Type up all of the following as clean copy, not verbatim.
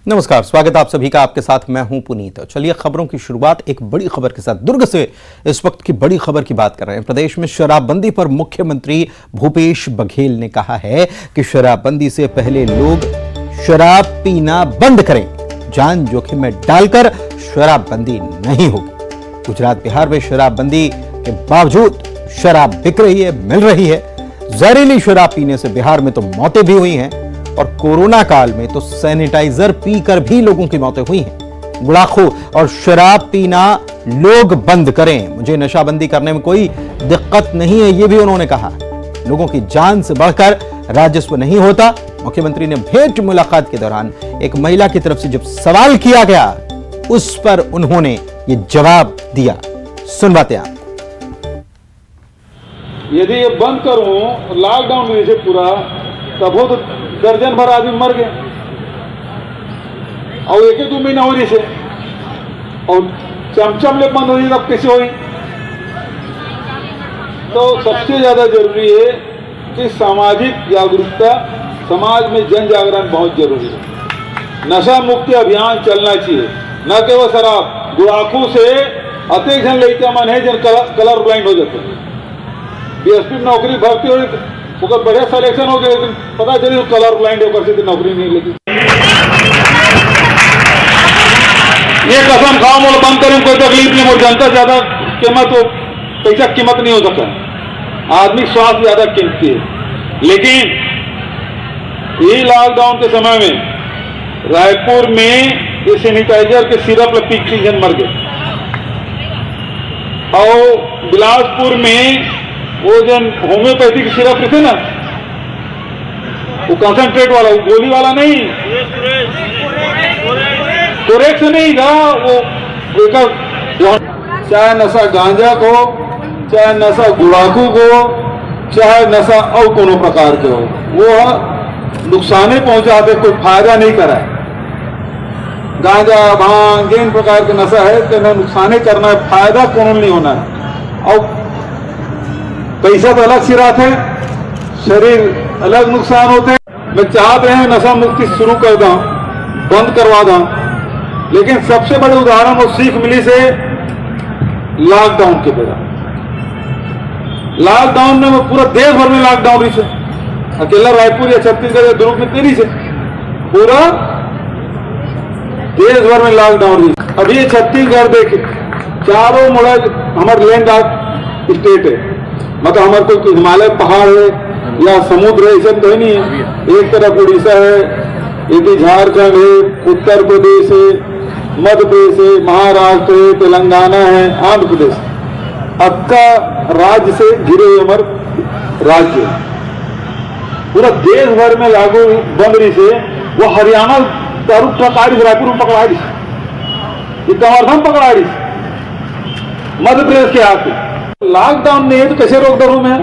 नमस्कार, स्वागत है आप सभी का। आपके साथ मैं हूं पुनीत। चलिए खबरों की शुरुआत एक बड़ी खबर के साथ। दुर्ग से इस वक्त की बड़ी खबर की बात कर रहे हैं। प्रदेश में शराबबंदी पर मुख्यमंत्री भूपेश बघेल ने कहा है कि शराबबंदी से पहले लोग शराब पीना बंद करें। जान जोखिम में डालकर शराबबंदी नहीं होगी। गुजरात बिहार में शराबबंदी के बावजूद शराब बिक रही है, मिल रही है। जहरीली शराब पीने से बिहार में तो मौतें भी हुई हैं और कोरोना काल में तो सैनिटाइजर पीकर भी लोगों की मौतें हुई हैं। गुड़ाखू और शराब पीना लोग बंद करें। मुझे नशाबंदी करने में कोई दिक्कत नहीं है, यह भी उन्होंने कहा। लोगों की जान से बढ़कर राजस्व नहीं होता। मुख्यमंत्री ने भेंट मुलाकात के दौरान एक महिला की तरफ से जब सवाल किया गया, उस पर उन्होंने ये जवाब दिया। सुनवाते हैं। यदि ये बंद करूं लॉकडाउन में से पूरा, तब हो तो दर्जन भर आदमी मर गए और एक 2 महीना हो रही से और चमचम ले बंद हो रही तब कैसे हुई। तो सबसे ज्यादा जरूरी है कि सामाजिक जागरूकता, समाज में जन जागरण बहुत जरूरी है। नशा मुक्ति अभियान चलना चाहिए, न केवल शराब। गुड़ाखू से अत्यधिक जन लेते मन है जन कलर ब्लाइंड हो जाते हैं। बीएसपी में नौकरी भर्ती हो रही तो बढ़िया सिलेक्शन हो गया, लेकिन पता चली तो कलर ब्लाइंड होकर से नौकरी नहीं लगी। ये कसम खाओ मोल बंद करें, कोई तकलीफ नहीं। मोल जनता ज्यादा कीमत हो, पैसा कीमत नहीं हो सकता। आदमी स्वास्थ्य ज्यादा कीमती है। लेकिन ये लॉकडाउन के समय में रायपुर में ये सैनिटाइजर के सिरप में पीक जन मर गए और बिलासपुर में वो जन होम्योपैथिक सिरप थे ना, वो कंसंट्रेट वाला, वो गोली वाला नहीं, कोरेक्स नहीं था वो। चाहे नशा गांजा को, चाहे नशा गुड़ाखू को, चाहे नशा और कोनो प्रकार के हो, वो नुकसान पहुंचाते, कोई फायदा नहीं कराए। गांजा भांग जिन प्रकार के नशा है तो नुकसान करना है, फायदा कोनो नहीं होना है। और पैसा तो अलग सिरात है, शरीर अलग नुकसान होते हैं। मैं चाहते हैं नशा मुक्ति शुरू कर दूं, बंद करवा दूं, लेकिन सबसे बड़े उदाहरण और सीख मिली से लॉकडाउन के बेरा। लॉकडाउन में पूरा देश भर में लॉकडाउन रही से, अकेला रायपुर या छत्तीसगढ़ या दुर्ग में तेरी से पूरा देश भर में लॉकडाउन रही। अभी ये छत्तीसगढ़ देखे, चारों मुड़ा हमारे लैंड स्टेट है, मतलब हमारे कोई हिमालय पहाड़ है या समुद्र है, ऐसा तो नहीं है। एक तरफ उड़ीसा है, एक झारखंड है, उत्तर प्रदेश है, मध्य प्रदेश है, महाराष्ट्र है, तेलंगाना है, आंध्र प्रदेश। अक्का राज्य से घिरे हमारे राज्य पूरा देश भर में लागू बंद रही से। वो हरियाणा दारू पकड़ा रायपुर में पकड़ा रही, कवर्धन पकड़ा रही, मध्य प्रदेश के हाथ। लॉकडाउन नहीं है तो कैसे रोक दो मैं?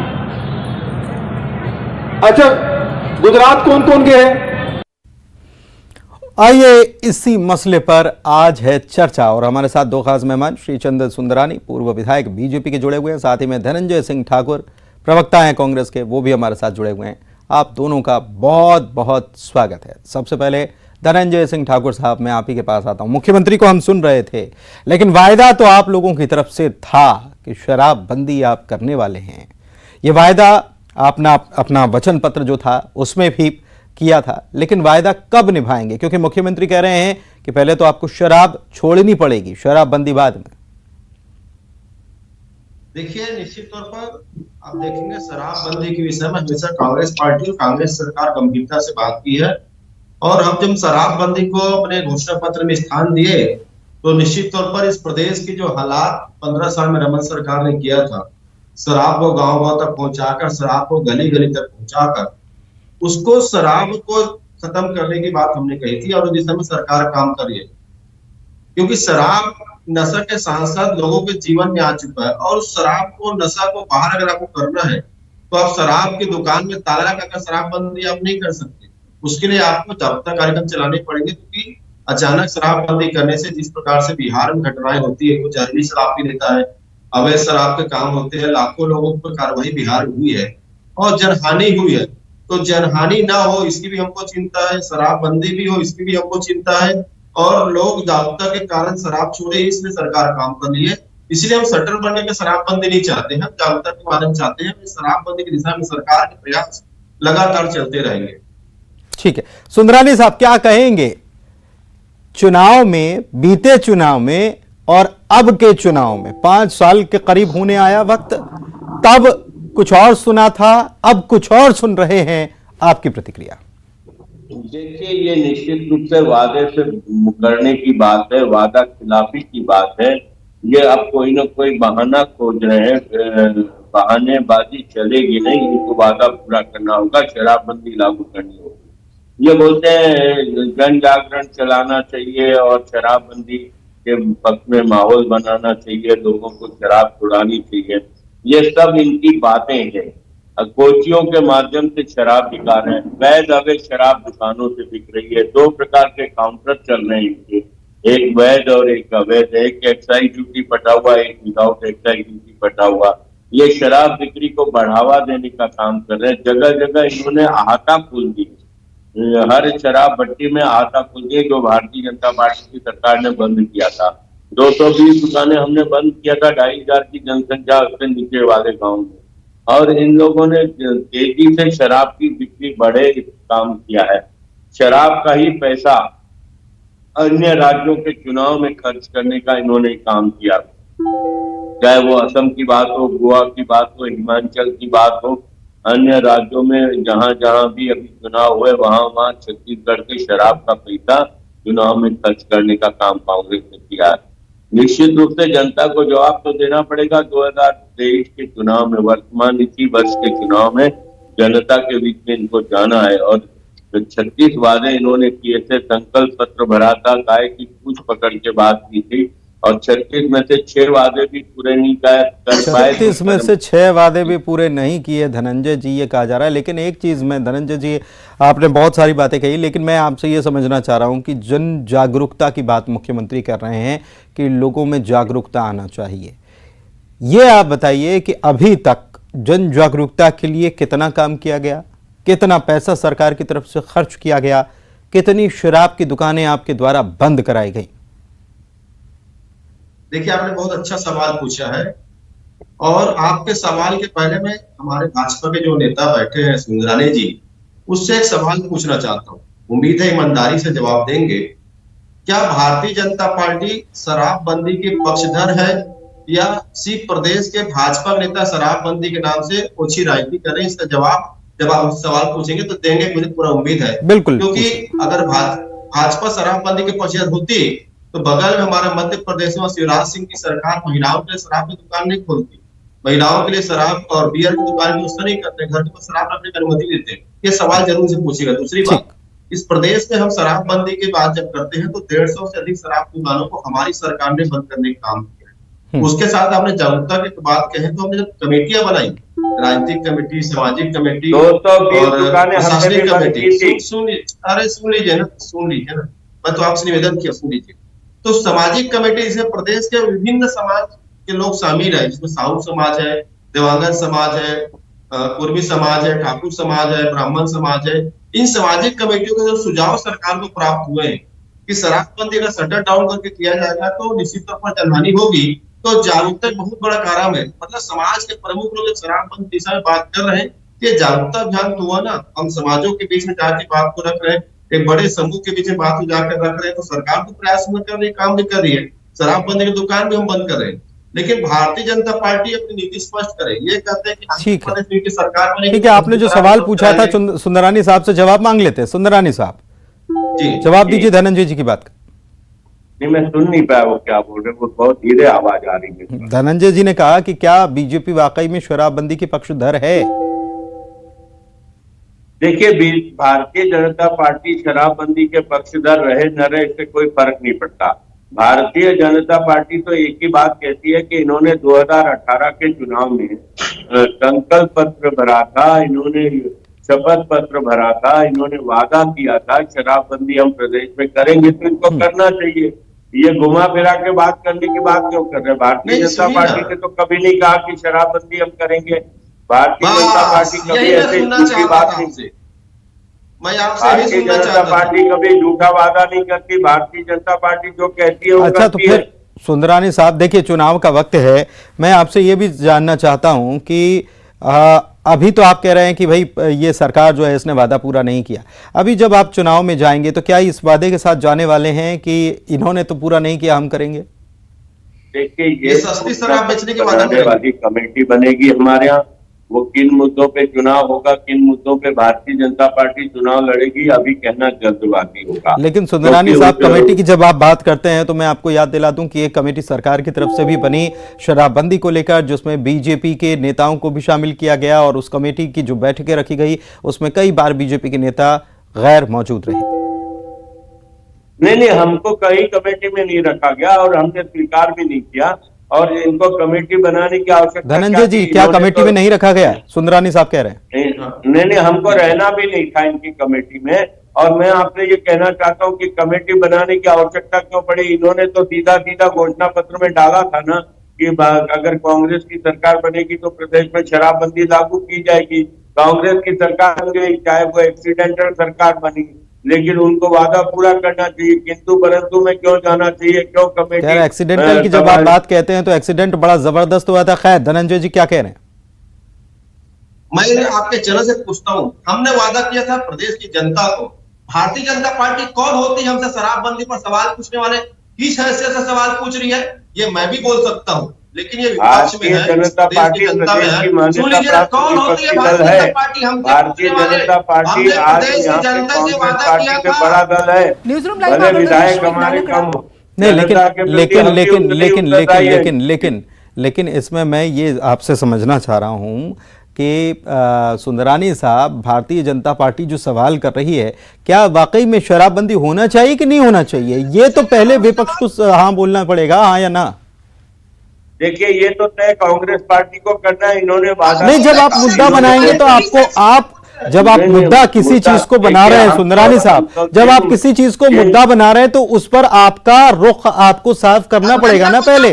अच्छा, गुजरात कौन कौन के है? आइए इसी मसले पर आज है चर्चा और हमारे साथ दो खास मेहमान, श्री चंद्र सुंदरानी, पूर्व विधायक बीजेपी के जुड़े हुए हैं, साथ ही में धनंजय सिंह ठाकुर, प्रवक्ता हैं कांग्रेस के, वो भी हमारे साथ जुड़े हुए हैं। आप दोनों का बहुत बहुत स्वागत है। सबसे पहले धनंजय सिंह ठाकुर साहब, मैं आप ही के पास आता हूं। मुख्यमंत्री को हम सुन रहे थे, लेकिन वायदा तो आप लोगों की तरफ से था कि शराबबंदी आप करने वाले हैं। ये वायदा आपने अपना वचन पत्र जो था उसमें भी किया था, लेकिन वायदा कब निभाएंगे? क्योंकि मुख्यमंत्री कह रहे हैं कि पहले तो आपको शराब छोड़नी पड़ेगी, शराबबंदी बाद में। देखिए, निश्चित तौर पर आप देखेंगे शराबबंदी के विषय में हमेशा कांग्रेस पार्टी और कांग्रेस सरकार गंभीरता से बात की है। और हम जब शराबबंदी को अपने घोषणा पत्र में स्थान दिए तो निश्चित तौर पर इस प्रदेश की जो हालात 15 साल में रमन सरकार ने किया था, शराब को गांव-गांव तक पहुंचाकर, शराब को गली-गली तक पहुंचाकर, उसको शराब को खत्म करने की बात हमने कही थी और उस दिशा में सरकार काम कर रही है। क्योंकि शराब नशा के साथ साथ लोगों के जीवन में आ चुका है और शराब को, नशा को बाहर अगर आपको करना है तो आप शराब की दुकान में ताला लगाकर शराबबंदी आप नहीं कर सकते। उसके लिए आपको जागरूकता कार्यक्रम चलाने पड़ेंगे, क्योंकि अचानक शराबबंदी करने से जिस प्रकार से बिहार में घटनाएं होती है, कोई जहरीली शराब पी लेता है, अवैध शराब के काम होते हैं, लाखों लोगों पर कार्रवाई बिहार में हुई है और जनहानि हुई है। तो जनहानि ना हो इसकी भी हमको चिंता है, शराबबंदी भी हो इसकी भी हमको चिंता है, और लोग जागरूकता के कारण शराब छोड़े इसलिए सरकार काम कर रही है। इसलिए हम शटर बनने के शराबबंदी नहीं चाहते हैं, हम जागरूकता के माध्यम चाहते हैं। शराबबंदी की दिशा में सरकार के प्रयास लगातार चलते रहेंगे। ठीक है, सुंदरानी साहब क्या कहेंगे चुनाव में, बीते चुनाव में और अब के चुनाव में 5 साल के करीब होने आया वक्त, तब कुछ और सुना था, अब कुछ और सुन रहे हैं, आपकी प्रतिक्रिया? देखिए, ये निश्चित रूप से वादे से मुकरने की बात है, वादा खिलाफी की बात है। ये अब कोई ना कोई बहाना खोज रहे हैं, बहानेबाजी चलेगी नहीं, इनको वादा पूरा करना होगा, शराबबंदी लागू करनी होगी। ये बोलते हैं जन जागरण चलाना चाहिए और शराबबंदी के पक्ष में माहौल बनाना चाहिए, लोगों को शराब छुड़ानी चाहिए। ये सब इनकी बातें हैं। कोचियों के माध्यम से शराब बिका रहे हैं, वैध अवैध शराब दुकानों से बिक रही है। 2 प्रकार के काउंटर चल रहे हैं इनके, एक वैध और एक अवैध, एक एक्साइज ड्यूटी पटा हुआ, एक विदाउट एक्साइज ड्यूटी पटा हुआ। ये शराब बिक्री को बढ़ावा देने का काम कर रहे हैं। जगह जगह इन्होंने अहाता खोल दी, हर शराब भट्टी में अहाता खोल दी, जो भारतीय जनता पार्टी की सरकार ने बंद किया था। 220 दुकानें हमने बंद किया था 2,500 की जनसंख्या से नीचे वाले गांव में, और इन लोगों ने तेजी से शराब की बिक्री बढ़े काम किया है। शराब का ही पैसा अन्य राज्यों के चुनाव में खर्च करने का इन्होंने काम किया, चाहे वो असम की बात हो, गोवा की बात हो, हिमाचल की बात हो। अन्य राज्यों में जहां जहां भी अभी चुनाव हुए वहां छत्तीसगढ़ के शराब का पैसा चुनाव में खर्च करने का काम कांग्रेस ने किया है। निश्चित रूप से जनता को जवाब तो देना पड़ेगा। 2023 के चुनाव में, वर्तमान इसी वर्ष के चुनाव में जनता के बीच में इनको जाना है, और 36 वादे इन्होंने किए थे, संकल्प पत्र भरा था, गाय की पूंछ पकड़ के बात की थी, और 36 में से 6 वादे भी पूरे नहीं कर पाए। 36 में से 6 वादे भी पूरे नहीं किए धनंजय जी, ये कहा जा रहा है। लेकिन एक चीज में, धनंजय जी आपने बहुत सारी बातें कही, लेकिन मैं आपसे ये समझना चाह रहा हूं कि जन जागरूकता की बात मुख्यमंत्री कर रहे हैं कि लोगों में जागरूकता आना चाहिए। ये आप बताइए कि अभी तक जन जागरूकता के लिए कितना काम किया गया, कितना पैसा सरकार की तरफ से खर्च किया गया, कितनी शराब की दुकानें आपके द्वारा बंद कराई गई? देखिए, आपने बहुत अच्छा सवाल पूछा है, और आपके सवाल के पहले मैं हमारे भाजपा के जो नेता बैठे हैं सुंदरानी जी, उससे एक सवाल पूछना चाहता हूँ। उम्मीद है ईमानदारी से जवाब देंगे। क्या भारतीय जनता पार्टी शराबबंदी के पक्षधर है, या सिर्फ प्रदेश के भाजपा नेता शराबबंदी के नाम से ओछी राजनीति करें? इसका जवाब जब आप सवाल पूछेंगे तो देंगे, मुझे पूरा उम्मीद है। बिल्कुल, क्योंकि अगर भाजपा शराबबंदी के पक्षधर होती तो बगल में हमारा मध्य प्रदेश में शिवराज सिंह की सरकार महिलाओं के लिए शराब की दुकान नहीं खोलती, महिलाओं के लिए शराब और बियर की दुकान व्यवस्था नहीं करते, घर के पास शराब रखने की अनुमति देते। ये सवाल जरूर से पूछेगा। दूसरी बात, इस प्रदेश में हम शराबबंदी की बात जब करते हैं तो 150 से अधिक शराब दुकानों को हमारी सरकार ने बंद करने का काम किया है। उसके साथ आपने जागरूकता की बात कहे तो हमने जब कमेटियां बनाई, राजनीतिक कमेटी, सामाजिक कमेटी और प्रशासनिक कमेटी, सुन लीजिए ना, मैं तो आपसे निवेदन किया, सुन लीजिए। तो सामाजिक कमेटी इसमें प्रदेश के विभिन्न समाज के लोग शामिल है, जिसमें साहू समाज है, देवांगन समाज है, कुर्मी समाज है, ठाकुर समाज है, ब्राह्मण समाज है। इन सामाजिक कमेटियों के जो सुझाव सरकार को प्राप्त हुए हैं कि शराबबंदी अगर शटर डाउन करके किया जाएगा तो निश्चित तौर पर जनहानि होगी, तो जागरूकता बहुत बड़ा काम है। मतलब समाज के प्रमुख लोग शराबबंदी दिशा में बात कर रहे हैं, ये जागरूकता अभियान तो हुआ ना। हम समाजों के बीच में जाके बात को रख रहे हैं, एक बड़े समूह के बीच में बात को जाकर रख रहे हैं, तो सरकार तो प्रयास में कर रही है, काम भी कर रही है। शराबबंदी की दुकान भी हम बंद कर रहे हैं, लेकिन भारतीय जनता पार्टी अपनी नीति स्पष्ट करे। ये कहते हैं कि नीति सरकार में। ठीक है, आपने जो सवाल पूछा था सुंदरानी साहब से जवाब मांग लेते हैं। सुंदरानी साहब जी जवाब दीजिए धनंजय जी की बात का। नहीं, मैं सुन नहीं पाया वो क्या बोल रहे, वो बहुत धीरे आवाज आ रही है। धनंजय जी ने कहा कि क्या बीजेपी वाकई में शराबबंदी के पक्षधर है? देखिए, भारतीय जनता पार्टी शराबबंदी के पक्षधर रहे न रहे, इससे कोई फर्क नहीं पड़ता। भारतीय जनता पार्टी तो एक ही बात कहती है कि इन्होंने 2018 के चुनाव में संकल्प पत्र भरा था, इन्होंने शपथ पत्र भरा था, इन्होंने वादा किया था शराबबंदी हम प्रदेश में करेंगे, तो इनको करना चाहिए। ये घुमा फिरा के बात करने की बात क्यों कर रहे हैं? भारतीय जनता पार्टी ने तो कभी नहीं कहा कि शराबबंदी हम करेंगे। भारतीय जनता पार्टी कभी ऐसे बात नहीं, मैं आपसे यही भारतीय सुनना जनता चाहता हूं। पार्टी कभी झूठा वादा नहीं करती। भारतीय जनता पार्टी जो कहती है वो अच्छा, तो करती है। फिर सुंदरानी साहब देखिए, चुनाव का वक्त है, मैं आपसे ये भी जानना चाहता हूं कि अभी तो आप कह रहे हैं कि भाई ये सरकार जो है इसने वादा पूरा नहीं किया। अभी जब आप चुनाव में जाएंगे तो क्या इस वादे के साथ जाने वाले हैं कि इन्होंने तो पूरा नहीं किया, हम करेंगे? देखिए, ये सस्ती शराब बेचने की वादा बनाने करेंगे। वाली कमेटी बनेगी हमारे यहाँ। वो किन मुद्दों पे चुनाव होगा, किन मुद्दों पे भारतीय जनता पार्टी चुनाव लड़ेगी, अभी कहना जल्दबाजी होगा। लेकिन सुंदरानी क्योंकि साहब, कमेटी की जब आप बात करते हैं तो मैं आपको याद दिला दूं कि एक कमेटी सरकार की तरफ से भी बनी शराबबंदी को लेकर, जिसमें बीजेपी के नेताओं को भी शामिल किया गया और उस कमेटी की जो बैठकें रखी गई उसमें कई बार बीजेपी के नेता गैर मौजूद रहे। नहीं, हमको कहीं कमेटी में नहीं रखा गया और हमने स्वीकार भी नहीं किया, और इनको कमेटी बनाने की आवश्यकता धनंजय जी, क्या कमेटी में नहीं रखा गया? सुंदरानी साहब कह रहे हैं। नहीं, हमको रहना भी नहीं था इनकी कमेटी में। और मैं आपसे ये कहना चाहता हूँ कि कमेटी बनाने की आवश्यकता क्यों पड़ी। इन्होंने तो सीधा घोषणा पत्र में डाला था ना कि अगर कांग्रेस की सरकार बनेगी तो प्रदेश में शराबबंदी लागू की जाएगी। कांग्रेस की सरकार बन गई, चाहे वो एक्सीडेंटल सरकार बनी, लेकिन उनको वादा पूरा करना चाहिए। किंतु परंतु में क्यों जाना चाहिए, क्यों कमेटी? यार, एक्सीडेंटल की जब आप बात कहते हैं तो एक्सीडेंट बड़ा जबरदस्त हुआ था। खैर, धनंजय जी क्या कह रहे हैं? मैं आपके चैनल से पूछता हूँ, हमने वादा किया था प्रदेश की जनता को। भारतीय जनता पार्टी कौन होती है हमसे शराबबंदी पर सवाल पूछने वाले? किस हैसियत से सवाल पूछ रही है ये मैं भी बोल सकता हूँ, लेकिन ये विपक्ष में है, जनता पार्टी प्रदेश की मान्यता प्राप्त विपक्षी दल है। भारतीय जनता पार्टी आज यहाँ पे कांग्रेस पार्टी से बड़ा दल है। भले विधायक हमारे कम हो, नहीं, लेकिन इसमें मैं ये आपसे समझना चाह रहा हूं कि सुंदरानी साहब, भारतीय जनता पार्टी जो सवाल कर रही है, क्या वाकई में शराबबंदी होना चाहिए कि नहीं होना चाहिए? ये तो पहले विपक्ष को हाँ बोलना पड़ेगा, हाँ या ना। देखिए, ये तो तय कांग्रेस पार्टी को करना है। इन्होंने वादा नहीं, जब आप मुद्दा बनाएंगे तो जब आप मुद्दा किसी चीज को बना रहे हैं सुंदरानी साहब, जब आप किसी चीज को मुद्दा बना रहे हैं तो उस पर आपका रुख आपको साफ करना पड़ेगा ना पहले।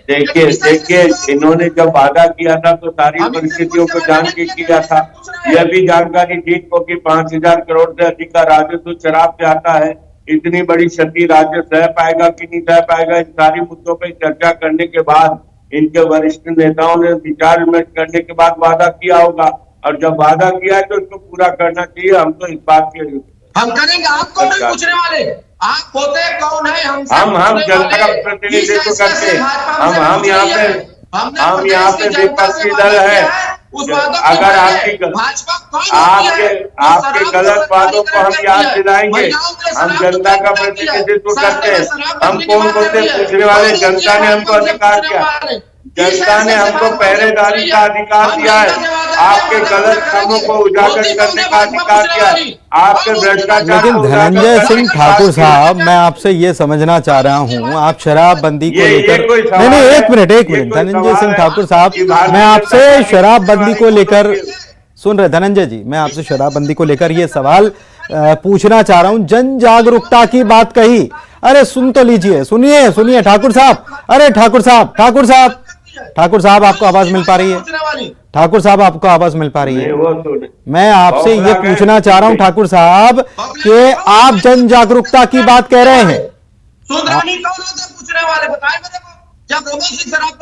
देखिए, इन्होंने जब वादा किया था तो सारी परिस्थितियों को जान के किया था। यह भी जानकारी ठीक हो कि 5,000 करोड़ से अधिक का राजस्व शराब से आता है। इतनी बड़ी क्षति राज्य सह पाएगा कि नहीं सह पाएगा, इन सारी मुद्दों पर चर्चा करने के बाद इनके वरिष्ठ नेताओं ने विचार विमर्श करने के बाद वादा किया होगा। और जब वादा किया है तो इसको पूरा करना चाहिए। हम तो इस बात के हम करेंगे। आपको नहीं पूछने वाले, आप होते कौन है? हम जनता का प्रतिनिधित्व करते हैं। हम यहाँ पे विपक्षी दल है। अगर आपके गलत बातों को हम याद दिलाएंगे, हम जनता का प्रतिनिधित्व करते हैं। हम कौन होते पूछने वाले? जनता ने हमको अधिकार दिया, जनता ने हमको पहरेदारी का अधिकार दिया है। आपके गलत कामों को उजागर करने का अधिकार दिया है। आपके भ्रष्टाचार। लेकिन धनंजय सिंह ठाकुर साहब, मैं आपसे ये समझना चाह रहा हूं, आप शराबबंदी को लेकर, नहीं, एक मिनट धनंजय सिंह ठाकुर साहब, मैं आपसे शराबबंदी को लेकर सुन रहे, धनंजय जी, मैं आपसे शराबबंदी को लेकर ये सवाल पूछना चाह रहा हूं। जन जागरूकता की बात कही, अरे सुन तो लीजिए, सुनिए ठाकुर साहब, अरे ठाकुर साहब आपको आवाज मिल पा रही है? ठाकुर साहब आपको आवाज मिल पा रही है? मैं आपसे ये पूछना चाह रहा हूं ठाकुर साहब कि आप जन जागरूकता की बात कह रहे हैं।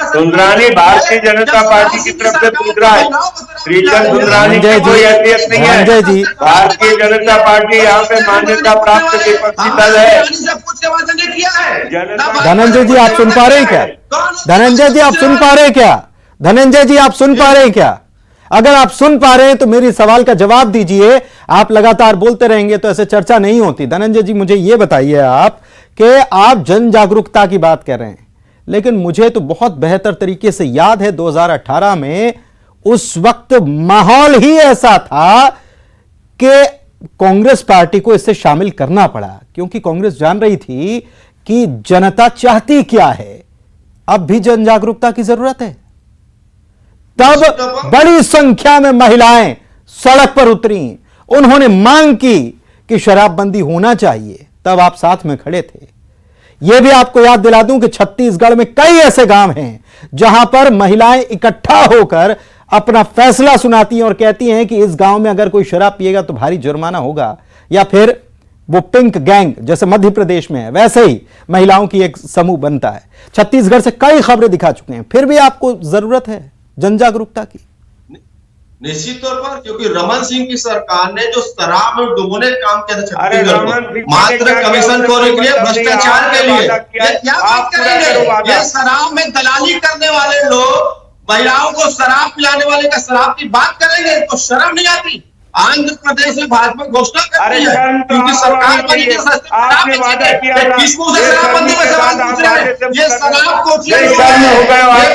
सुंदरानी भारतीय जनता पार्टी की तरफ से पूछ रहा है। श्रीचंद सुंदरानी की कोई हैसियत नहीं है। जी, भारतीय जनता पार्टी यहाँ पे मान्यता प्राप्त विपक्षी दल है। धनंजय जी, आप सुन पा रहे हैं क्या? धनंजय जी, आप सुन पा रहे हैं क्या? धनंजय जी, आप सुन पा रहे हैं क्या? अगर आप सुन पा रहे हैं तो मेरी सवाल का जवाब दीजिए। आप लगातार बोलते रहेंगे तो ऐसे चर्चा नहीं होती। धनंजय जी, मुझे यह बताइए आप कि आप जन जागरूकता की बात कर रहे हैं, लेकिन मुझे तो बहुत बेहतर तरीके से याद है 2018 में उस वक्त माहौल ही ऐसा था कि कांग्रेस पार्टी को इससे शामिल करना पड़ा, क्योंकि कांग्रेस जान रही थी कि जनता चाहती क्या है। अब भी जन जागरूकता की जरूरत है। तब बड़ी संख्या में महिलाएं सड़क पर उतरी, उन्होंने मांग की कि शराबबंदी होना चाहिए, तब आप साथ में खड़े थे। यह भी आपको याद दिला दूं कि छत्तीसगढ़ में कई ऐसे गांव हैं जहां पर महिलाएं इकट्ठा होकर अपना फैसला सुनाती हैं और कहती हैं कि इस गांव में अगर कोई शराब पिएगा तो भारी जुर्माना होगा। या फिर वो पिंक गैंग जैसे मध्य प्रदेश में है वैसे ही महिलाओं की एक समूह बनता है। छत्तीसगढ़ से कई खबरें दिखा चुके हैं, फिर भी आपको जरूरत है जन जागरूकता की। निश्चित तौर पर, क्योंकि रमन सिंह की सरकार ने जो शराब में डुबोने का काम किया था छत्तीसगढ़ को, मात्र कमीशन खोने के लिए, भ्रष्टाचार के लिए, ये क्या बात करेंगे? ये शराब में दलाली करने वाले लोग महिलाओं को शराब पिलाने वाले का शराब की बात करेंगे तो शर्म नहीं आती? आंध्र प्रदेश में भाजपा घोषणा करती है क्योंकि सरकार बनी थी, सस्ती शराब बेचेंगे। किस मुंह से शराबबंदी का सवाल पूछ रहे हैं? ये शराब कोचिया, ये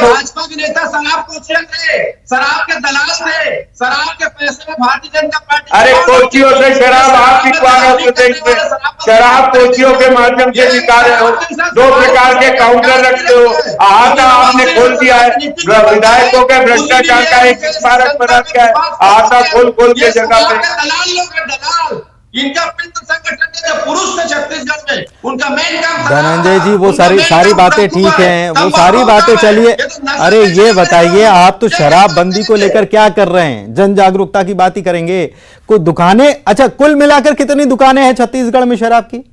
भाजपा के नेता शराब कोचिया थे, शराब के दलाल थे, शराब के पैसे में भारतीय जनता पार्टी। अरे कोचियों से शराब आप पिछवा रहे हो प्रदेश में, शराब कोचियों के माध्यम से बिका रहे हो, 2 प्रकार के काउंटर रखते हो। अहाता आपने खोल दिया है, विधायकों के भ्रष्टाचार का एक स्मारक बना दिया है, अहाता खोल के जगह पे। दलाल लोग हैं, दलाल। इनका मित्र संगठन के जो पुरुष थे छत्तीसगढ़ में, उनका मेन काम धनंजय जी वो सारी बातें ठीक हैं, वो सारी बातें चलिए। अरे ये बताइए, आप तो शराबबंदी को लेकर क्या कर रहे हैं? जन जागरूकता की बात ही करेंगे। कोई दुकानें, अच्छा कुल मिलाकर कितनी दुकानें हैं छत्तीसगढ़ में शराब की?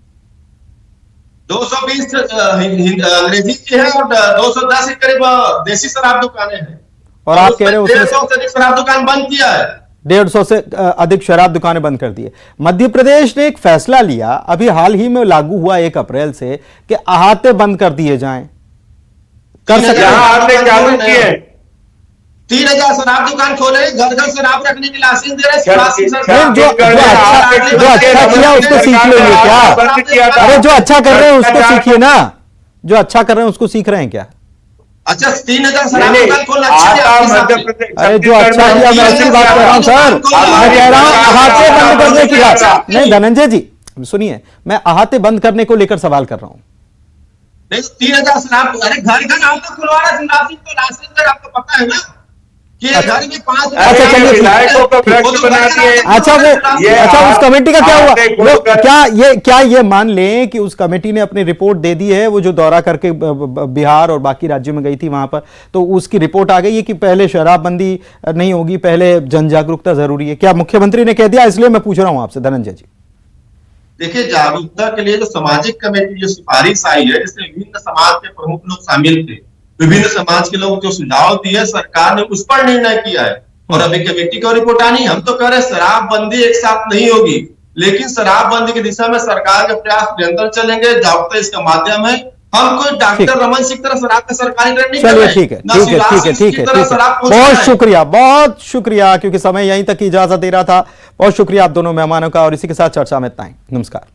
220 अंग्रेजी की है और 210 के करीब देसी शराब दुकानें हैं। और आप कह रहे हैं उसमें 150 से अधिक शराब दुकान बंद किया है। 150 से अधिक शराब दुकानें बंद कर दी है। मध्य प्रदेश ने एक फैसला लिया, अभी हाल ही में लागू हुआ 1 अप्रैल से, कि अहाते बंद कर दिए जाएं। कर सकते हैं? आपने चालू किए 3000 शराब दुकान खोले, घर घर शराब रखने की लाइसेंस दे रहे। जो अच्छा किया उसको सीख लेंगे क्या? अरे जो अच्छा कर रहे हैं उसको सीखिए ना, जो अच्छा कर रहे हैं उसको सीख रहे हैं क्या? अच्छा 3000 शराब दुकान खोलना अच्छा है? अरे जो अच्छा किया, मैं ऐसी बात कर रहा हूँ सर, मैं कह रहा हूँ अहाते बंद करने की बात नहीं। धनंजय जी सुनिए, मैं अहाते बंद करने को लेकर सवाल कर रहा हूँ। नहीं 3000 शराब, अरे घर घर आप तो खुलवा रहे लाइसेंस, आपको पता है ना कि घर में 5। अच्छा चलिए, अच्छा उस कमेटी का क्या हुआ? क्या ये मान लें कि उस कमेटी ने अपनी रिपोर्ट दे दी है? वो जो दौरा करके बिहार और बाकी राज्यों में गई थी वहां पर, तो उसकी रिपोर्ट आ गई है कि पहले शराबबंदी नहीं होगी, पहले जन जागरूकता जरूरी है। क्या मुख्यमंत्री ने कह दिया? इसलिए मैं पूछ रहा हूं आपसे धनंजय जी। देखिए, जागरूकता के लिए जो सामाजिक कमेटी जो सिफारिश आई है, जिसमें विभिन्न समाज के प्रमुख लोग शामिल थे, विभिन्न समाज के लोग जो सुझाव दिए, सरकार ने उस पर निर्णय किया है। और अभी कमेटी को रिपोर्ट आनी, हम तो कह रहे शराबबंदी एक साथ नहीं होगी, लेकिन शराबबंदी की दिशा में सरकार के प्रयास निरंतर चलेंगे। जागरूकता इसका माध्यम है। हम कोई डॉक्टर रमन सिंह तरह शराब का सरकारी दंड नहीं कर रहे हैं। ठीक है, बहुत शुक्रिया, क्योंकि समय यहीं तक की इजाजत दे रहा था। बहुत शुक्रिया आप दोनों मेहमानों का, और इसी के साथ चर्चा में इतना ही। नमस्कार।